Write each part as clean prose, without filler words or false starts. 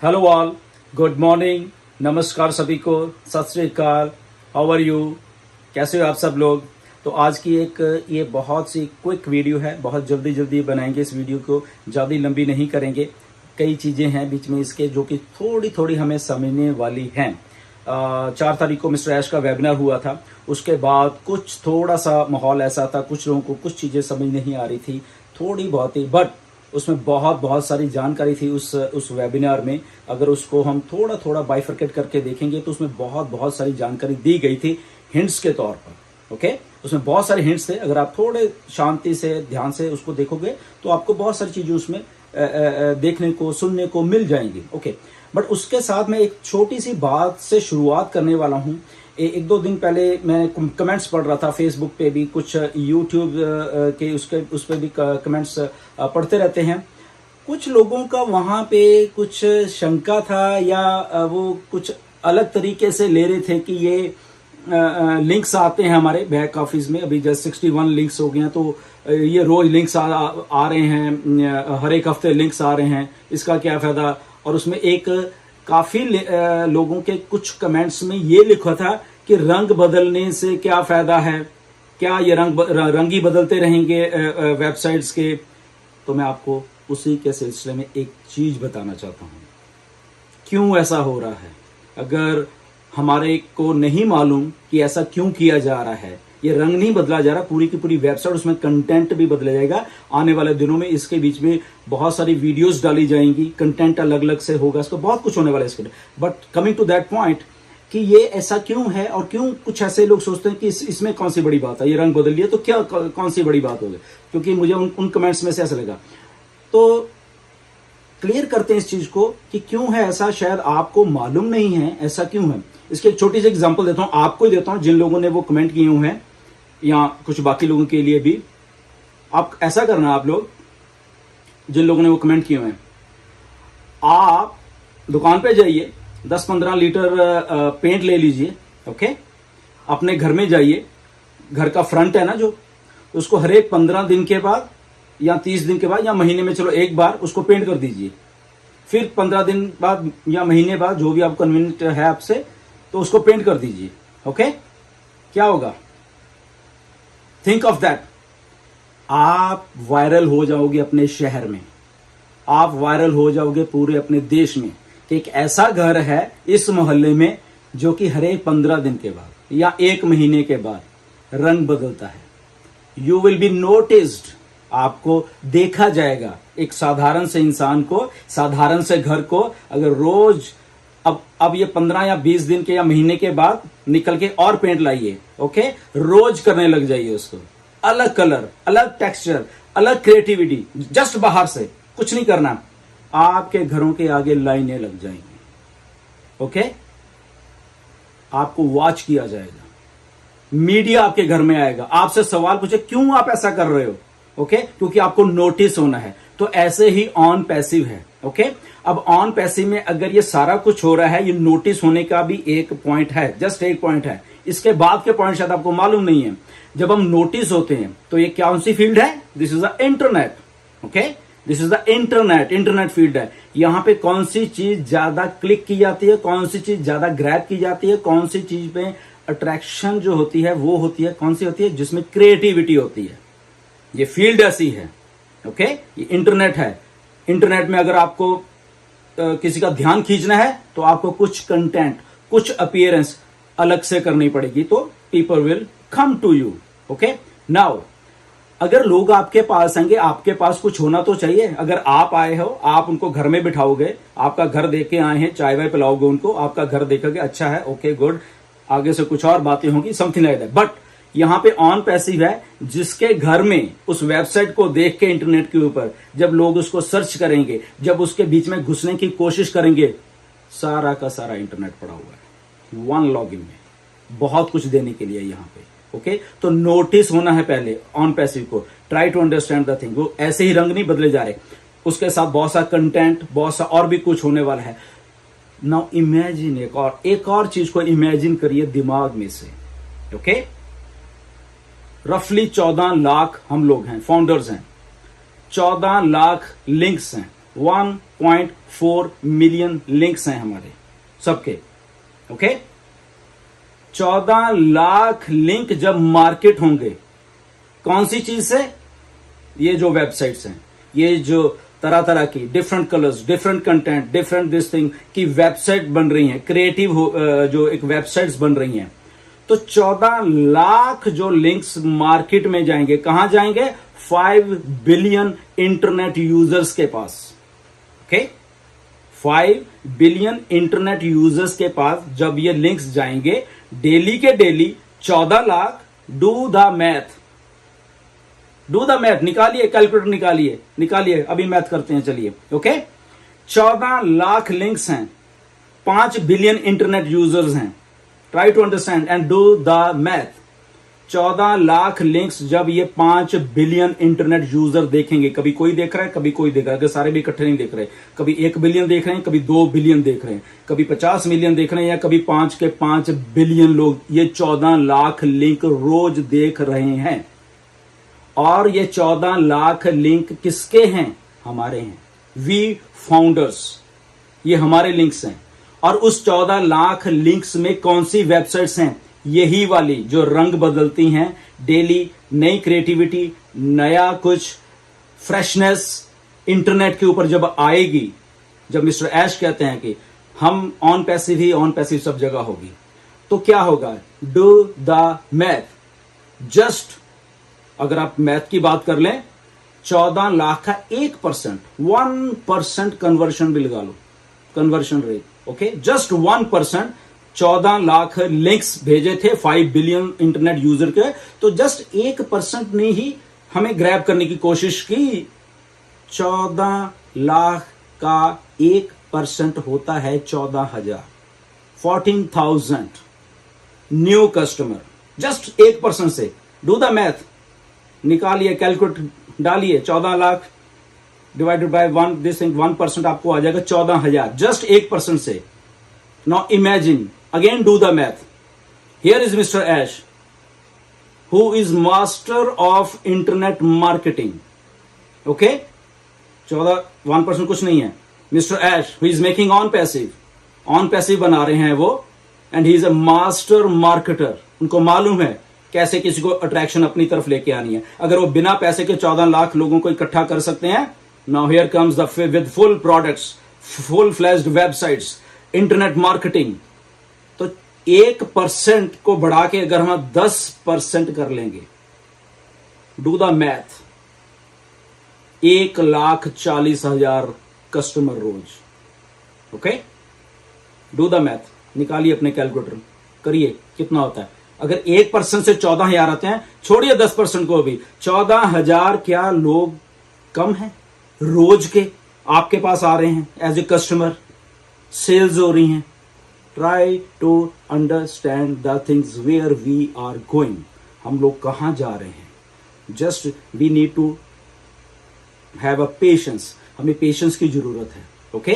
Hello all, good morning, नमस्कार सभी को, सत श्री अकाल, हाउ आर यू, कैसे हो आप सब लोग। तो आज की एक ये बहुत सी क्विक वीडियो है, बहुत जल्दी जल्दी बनाएंगे इस वीडियो को, ज़्यादा लंबी नहीं करेंगे। कई चीज़ें हैं बीच में इसके जो कि थोड़ी थोड़ी हमें समझने वाली हैं। 4 तारीख को मिस्टर ऐश का वेबिनार हुआ था, उसके बाद कुछ थोड़ा सा माहौल ऐसा था, कुछ लोगों को कुछ चीज़ें समझ नहीं आ रही थी, थोड़ी बहुत ही, बट उसमें बहुत सारी जानकारी थी उस वेबिनार में। अगर उसको हम थोड़ा थोड़ा बाइफरकेट करके देखेंगे तो उसमें बहुत सारी जानकारी दी गई थी हिंट्स के तौर पर। ओके, उसमें बहुत सारे हिंट्स थे। अगर आप थोड़े शांति से ध्यान से उसको देखोगे तो आपको बहुत सारी चीजें उसमें देखने को सुनने को मिल जाएंगी। ओके, बट उसके साथ मैं एक छोटी सी बात से शुरुआत करने वाला हूँ। एक दो दिन पहले मैं कमेंट्स पढ़ रहा था फेसबुक पे भी, कुछ यूट्यूब के उस पे भी कमेंट्स पढ़ते रहते हैं। कुछ लोगों का वहाँ पे कुछ शंका था या वो कुछ अलग तरीके से ले रहे थे कि ये लिंक्स आते हैं हमारे बैक ऑफिस में, अभी जस्ट 61 लिंक्स हो गए हैं, तो ये रोज लिंक्स आ रहे हैं, हर एक हफ्ते लिंक्स आ रहे हैं, इसका क्या फायदा। और उसमें एक काफी लोगों के कुछ कमेंट्स में ये लिखा था कि रंग बदलने से क्या फायदा है, क्या ये रंग ही बदलते रहेंगे वेबसाइट्स के। तो मैं आपको उसी के सिलसिले में एक चीज बताना चाहता हूं, क्यों ऐसा हो रहा है। अगर हमारे को नहीं मालूम कि ऐसा क्यों किया जा रहा है, ये रंग नहीं बदला जा रहा, पूरी की पूरी वेबसाइट, उसमें कंटेंट भी बदला जाएगा आने वाले दिनों में। इसके बीच में बहुत सारी वीडियोस डाली जाएंगी, कंटेंट अलग अलग से होगा, इसको बहुत कुछ होने वाला है इसके। But coming to that point कि ये ऐसा क्यों है और क्यों कुछ ऐसे लोग सोचते हैं कि इसमें कौन सी बड़ी बात है, ये रंग बदल लिया तो क्या कौन सी बड़ी बात होगी। क्योंकि मुझे उन कमेंट्स में से ऐसा लगा, तो क्लियर करते हैं इस चीज को कि क्यों है ऐसा। शायद आपको मालूम नहीं है ऐसा क्यों है। इसके एक छोटी सी एग्जांपल देता हूं, आपको ही देता हूं, जिन लोगों ने वो कमेंट किए हुए हैं या कुछ बाकी लोगों के लिए भी। आप ऐसा करना, आप लोग जिन लोगों ने वो कमेंट किए हुए हैं, आप दुकान पे जाइए, 10-15 लीटर पेंट ले लीजिए। ओके, अपने घर में जाइए, घर का फ्रंट है ना जो, उसको हर एक 15 दिन के बाद या 30 दिन के बाद या महीने में, चलो एक बार उसको पेंट कर दीजिए। फिर 15 दिन बाद या महीने बाद, जो भी आप कन्वीनियंट है आपसे, तो उसको पेंट कर दीजिए। ओके, क्या होगा, थिंक ऑफ दैट। आप वायरल हो जाओगे अपने शहर में, आप वायरल हो जाओगे पूरे अपने देश में कि एक ऐसा घर है इस मोहल्ले में जो कि हर एक 15 दिन के बाद या एक महीने के बाद रंग बदलता है। यू विल बी नोटिस्ड, आपको देखा जाएगा। एक साधारण से इंसान को, साधारण से घर को, अगर रोज अब ये 15 या 20 दिन के या महीने के बाद निकल के और पेंट लाइए। ओके, रोज करने लग जाइए उसको, अलग कलर, अलग टेक्सचर, अलग क्रिएटिविटी, जस्ट बाहर से कुछ नहीं करना, आपके घरों के आगे लाइनें लग जाएंगी। ओके, आपको वॉच किया जाएगा, मीडिया आपके घर में आएगा, आपसे सवाल पूछे क्यों आप ऐसा कर रहे हो। ओके, क्योंकि आपको नोटिस होना है। तो ऐसे ही ऑन पैसिव है। ओके, अब ऑन पैसिव में अगर ये सारा कुछ हो रहा है, ये नोटिस होने का भी एक पॉइंट है, जस्ट एक पॉइंट है। इसके बाद के पॉइंट शायद आपको मालूम नहीं है। जब हम नोटिस होते हैं तो ये कौन सी फील्ड है, this is the internet. Okay, this is the internet field है। यहां पे कौन सी चीज ज्यादा क्लिक की जाती है, कौन सी चीज ज्यादा ग्रैब की जाती है, कौन सी चीज पे अट्रैक्शन जो होती है वो होती है, कौन सी होती है जिसमें क्रिएटिविटी होती है। ये फील्ड ऐसी है। ओके, ये इंटरनेट है। इंटरनेट में अगर आपको किसी का ध्यान खींचना है तो आपको कुछ कंटेंट, कुछ अपीयरेंस अलग से करनी पड़ेगी, तो people will come to you. Okay, now अगर लोग आपके पास आएंगे, आपके पास कुछ होना तो चाहिए। अगर आप आए हो, आप उनको घर में बिठाओगे, आपका घर देख के आए हैं, चाय वाय पिलाओगे उनको, आपका घर देखोगे, अच्छा है, ओके गुड, आगे से कुछ और बातें होंगी, समथिंग लाइक दैट। बट यहां पे ऑन पैसिव है, जिसके घर में उस वेबसाइट को देख के इंटरनेट के ऊपर जब लोग उसको सर्च करेंगे, जब उसके बीच में घुसने की कोशिश करेंगे, सारा का सारा इंटरनेट पड़ा हुआ है वन लॉगिन में, बहुत कुछ देने के लिए यहां पे। ओके, तो नोटिस होना है पहले ऑन पैसिव को, try to understand the thing. वो ऐसे ही रंग नहीं बदले जा रहे, उसके साथ बहुत सा कंटेंट, बहुत सा और भी कुछ होने वाला है। नाउ इमेजिन, एक और चीज को इमेजिन करिए दिमाग में से। ओके, रफली 14 लाख हम लोग हैं, फाउंडर्स हैं, 14 लाख लिंक्स हैं, 1.4 मिलियन लिंक्स हैं हमारे सबके। ओके, 14 लाख लिंक जब मार्केट होंगे, कौन सी चीज से? ये जो वेबसाइट्स हैं, ये जो तरह तरह की different colours, different content, different this thing की वेबसाइट बन रही हैं, क्रिएटिव जो एक वेबसाइट्स बन रही हैं, तो 14 लाख जो लिंक्स मार्केट में जाएंगे, कहां जाएंगे? 5 बिलियन इंटरनेट यूजर्स के पास। ओके, 5 बिलियन इंटरनेट यूजर्स के पास जब ये लिंक्स जाएंगे डेली के daily, 14 lakh, do the math, निकालिए, कैलकुलेटर निकालिए, अभी मैथ करते हैं, चलिए। ओके, 14 लाख लिंक्स हैं, 5 बिलियन इंटरनेट यूजर्स हैं। Try to understand and do the math. 14 lakh links जब ये 5 बिलियन इंटरनेट यूजर देखेंगे, कभी कोई देख रहा है, कभी कोई देख रहा है, अगर सारे भी इकट्ठे नहीं देख रहे, कभी 1 बिलियन देख रहे हैं, कभी 2 बिलियन देख रहे हैं, कभी 50 मिलियन देख रहे हैं, या कभी 5 के 5 बिलियन लोग ये 14 लाख लिंक रोज देख रहे हैं। और ये 14 लाख लिंक किसके हैं? हमारे हैं, वी फाउंडर्स, ये हमारे लिंक्स हैं। और उस 14 लाख लिंक्स में कौन सी वेबसाइट्स हैं? यही वाली जो रंग बदलती हैं डेली, नई क्रिएटिविटी, नया कुछ फ्रेशनेस इंटरनेट के ऊपर जब आएगी, जब मिस्टर ऐश कहते हैं कि हम on passive he on passive सब जगह होगी, तो क्या होगा? Do the math. जस्ट अगर आप मैथ की बात कर लें, 14 लाख का 1% कन्वर्शन भी लगा लो, conversion rate. Okay, just 1%, 14 lakh links भेजे थे 5 बिलियन इंटरनेट यूजर के, तो जस्ट 1% ने ही हमें ग्रैब करने की कोशिश की। 14 लाख का 1% होता है 14,000, 14,000 न्यू कस्टमर, जस्ट 1% से। डू द मैथ, निकालिए, कैलकुलेट डालिए, 14 लाख डिवाइडेड बाय 1% आपको आ जाएगा 14,000, जस्ट 1% से। Now imagine, again do the math. Here is mister Ash, who is master of internet marketing. Okay, 1% कुछ नहीं है। Mister Ash, who is making on passive बना रहे हैं वो, and he is a master marketer. उनको मालूम है कैसे किसी को अट्रैक्शन अपनी तरफ लेके आनी है। अगर वो बिना पैसे के 14 लाख लोगों को इकट्ठा कर सकते हैं, now here comes the with full products, full flashed websites, internet marketing. तो 1% को बढ़ा के अगर हम 10% कर लेंगे, डू द मैथ, 1,40,000 कस्टमर रोज। ओके, डू द मैथ, निकालिए अपने कैलकुलेटर, करिए कितना होता है। अगर 1% से 14,000 आते हैं, छोड़िए 10% को भी, 14,000 क्या लोग कम हैं रोज के आपके पास आ रहे हैं एज ए कस्टमर, सेल्स हो रही हैं। Try to understand the things where we are going, हम लोग कहां जा रहे हैं। Just we need to have a patience, हमें पेशेंस की जरूरत है। ओके,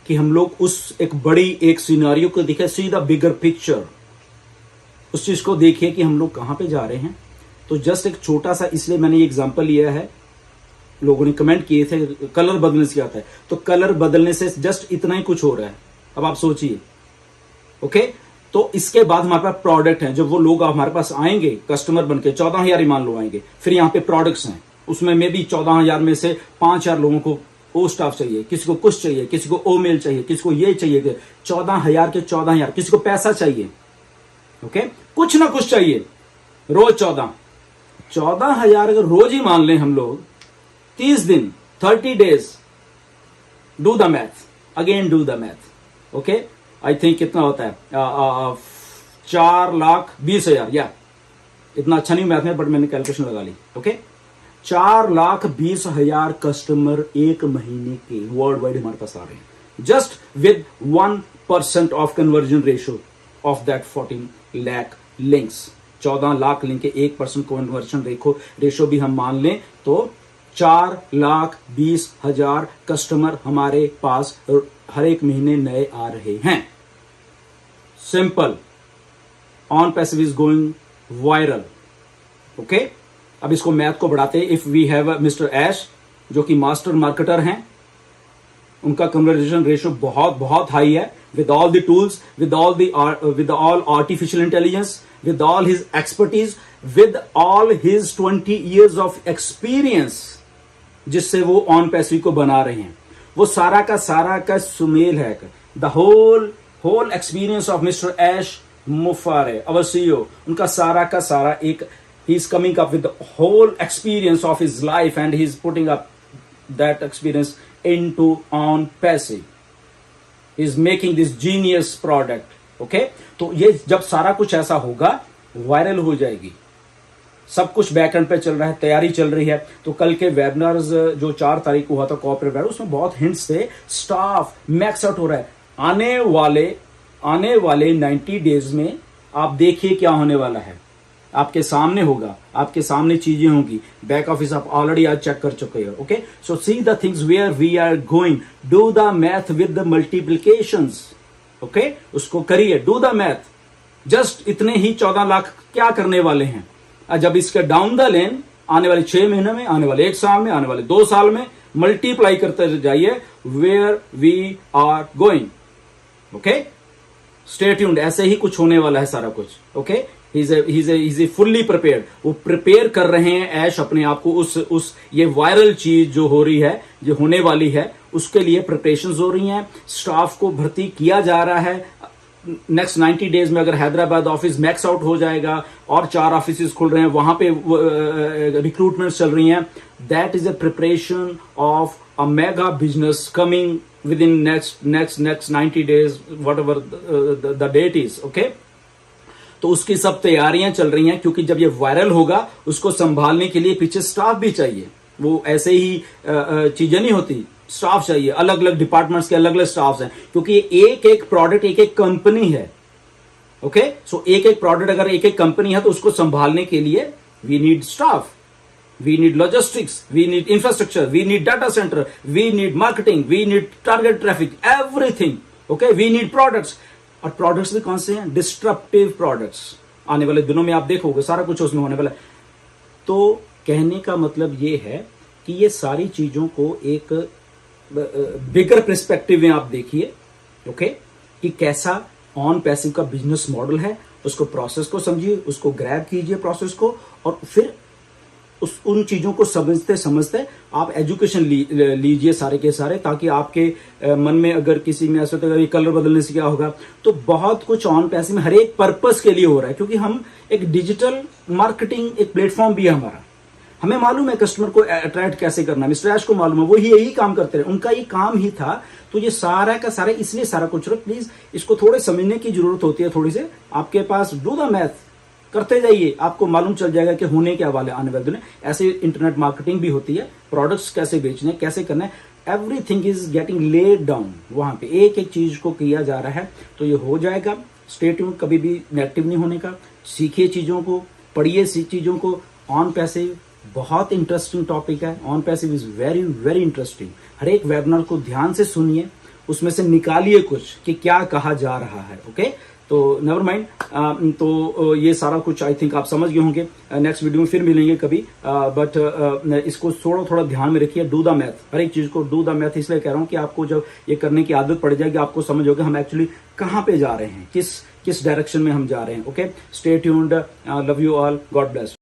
कि हम लोग उस एक बड़ी एक सिनेरियो को देखें, सी द बिगर पिक्चर, उस चीज को देखिए कि हम लोग कहां पे जा रहे हैं। तो जस्ट एक छोटा सा, इसलिए मैंने ये एग्जांपल लिया है, लोगों ने कमेंट किए थे कलर बदलने से क्या आता है, तो कलर बदलने से जस्ट इतना ही कुछ हो रहा है। अब आप सोचिए। ओके, तो इसके बाद हमारे पास प्रोडक्ट हैं, जब वो लोग हमारे पास आएंगे कस्टमर बनके, 14,000 ही मान लो आएंगे, फिर यहाँ पे प्रोडक्ट्स हैं, उसमें में भी 14,000 में से 5,000 लोगों को ओ स्टाफ चाहिए, किसी को कुछ चाहिए, किसी को ओ मेल चाहिए, किसी को ये चाहिए, 14,000 के 14,000, किसी को पैसा चाहिए। ओके, कुछ ना कुछ चाहिए, रोज 14,000 अगर रोज ही मान लें हम लोग, 30 दिन, 30 days, do the math, again do the math. Okay, I think कितना होता है, 4,20,000, या इतना अच्छा नहीं मैथ में, बट मैंने कैलकुलेशन लगा ली। ओके, 4,20,000 कस्टमर एक महीने के वर्ल्ड वाइड हमारे पास आ रहे हैं, just with 1% of conversion ratio of that 14 lakh links. 14 lakh link के 1% कन्वर्जन रेशियो भी हम मान लें तो 4,20,000 कस्टमर हमारे पास हर एक महीने नए आ रहे हैं। Simple, on passive is going viral. Okay, अब इसको मैथ को बढ़ाते हैं। इफ वी हैव मिस्टर ऐश जो कि मास्टर मार्केटर हैं, उनका कन्वर्जेशन रेशियो बहुत बहुत हाई है, with all the tools, with all artificial intelligence, with all his expertise, with all his 20 years of experience, जिससे वो ऑन पैसिव को बना रहे हैं, वो सारा का सुमेल है। The whole experience of mister Ash Mufare, our CEO, उनका सारा का सारा एक, he is coming up with the whole experience of his life and he is putting up that experience into on passive. He is making this genius product. Okay तो ये जब सारा कुछ ऐसा होगा, वायरल हो जाएगी। सब कुछ बैकएंड पे चल रहा है, तैयारी चल रही है। तो कल के वेबिनार्स जो 4 तारीख को हुआ था कॉर्पोरेट वेबिनार, उसमें बहुत हिंट्स थे। स्टाफ मैक्स आउट हो रहा है। आने वाले 90 डेज में आप देखिए क्या होने वाला है। आपके सामने होगा, आपके सामने चीजें होंगी। बैक ऑफिस आप ऑलरेडी आज चेक कर चुके हो। Okay so see the things where we are going, do the math with the multiplications. Okay उसको करिए, डू द मैथ। जस्ट इतने ही 14 लाख क्या करने वाले हैं। जब इसके डाउन द लेन आने वाले 6 महीने में, आने वाले 1 साल में, आने वाले 2 साल में मल्टीप्लाई करते जाइए where we are going. Okay stay tuned, ऐसे ही कुछ होने वाला है सारा कुछ। Okay he's fully prepared. वो प्रिपेयर कर रहे हैं ऐश अपने आप को उस ये वायरल चीज जो हो रही है, जो होने वाली है, उसके लिए प्रिपरेशंस हो रही हैं। स्टाफ को भर्ती किया जा रहा है। नेक्स्ट 90 डेज में अगर हैदराबाद ऑफिस मैक्स आउट हो जाएगा और 4 ऑफिस खुल रहे हैं, वहां पे रिक्रूटमेंट चल रही हैं, that is a preparation of a mega business coming with in next 90 days, whatever the date is. Okay तो उसकी सब तैयारियां चल रही हैं, क्योंकि जब ये वायरल होगा उसको संभालने के लिए पीछे स्टाफ भी चाहिए। वो ऐसे ही चीजें नहीं होती, स्टाफ चाहिए। अलग अलग डिपार्टमेंट्स के अलग अलग स्टाफ हैं, क्योंकि एक एक प्रोडक्ट एक एक कंपनी है। ओके सो एक एक प्रोडक्ट अगर एक एक कंपनी है तो उसको संभालने के लिए we need staff, we need logistics, we need infrastructure, we need data center, we need marketing, we need target traffic, everything. Okay we need products. और प्रोडक्ट्स भी कौन से हैं? Disruptive products. आने वाले दिनों में आप देखोगे सारा कुछ उसमें होने वाला है। तो कहने का मतलब ये है कि ये सारी चीजों को एक बिगर पर्सपेक्टिव में आप देखिए। ओके कि कैसा ऑन पैसिव का बिजनेस मॉडल है, उसको प्रोसेस को समझिए, उसको ग्रैब कीजिए प्रोसेस को, और फिर उन चीजों को समझते समझते आप एजुकेशन लीजिए सारे के सारे, ताकि आपके मन में अगर किसी में ऐसा होता है कलर बदलने से क्या होगा, तो बहुत कुछ ऑन पैसिव में हर एक पर्पस के लिए हो रहा है। क्योंकि हम एक डिजिटल मार्केटिंग एक प्लेटफॉर्म भी है हमारा, हमें मालूम है कस्टमर को अट्रैक्ट कैसे करना। मिस्टर ऐश को मालूम है, वो यही काम करते रहे, उनका ये काम ही था। तो ये सारा का सारा इसलिए सारा कुछ, प्लीज इसको थोड़े समझने की जरूरत होती है, थोड़ी से आपके पास। डू द मैथ करते जाइए, आपको मालूम चल जाएगा कि होने क्या वाले आने वाले दिन। ऐसे इंटरनेट मार्केटिंग भी होती है, प्रोडक्ट्स कैसे बेचने, कैसे करना है, everything is getting laid down. वहां पे एक एक चीज को किया जा रहा है, तो ये हो जाएगा। स्टे ट्यून्ड, कभी भी नेगेटिव नहीं होने का। सीखिए चीजों को, पढ़िए चीजों को। ऑन पैसिव बहुत इंटरेस्टिंग टॉपिक है। On passive is very very interesting. हर एक वेबिनार को ध्यान से सुनिए, उसमें से निकालिए कुछ कि क्या कहा जा रहा है। ओके तो नेवर माइंड। तो ये सारा कुछ आई थिंक आप समझ गए होंगे। नेक्स्ट वीडियो में फिर मिलेंगे कभी, बट इसको थोड़ा ध्यान में रखिए। डू द मैथ, हर एक चीज को डू द मैथ इसलिए कह रहा हूं कि आपको जब ये करने की आदत पड़ जाएगी, आपको समझ होगा हम एक्चुअली कहां पे जा रहे हैं, किस डायरेक्शन में हम जा रहे हैं। Okay stay tuned, love you all, God bless.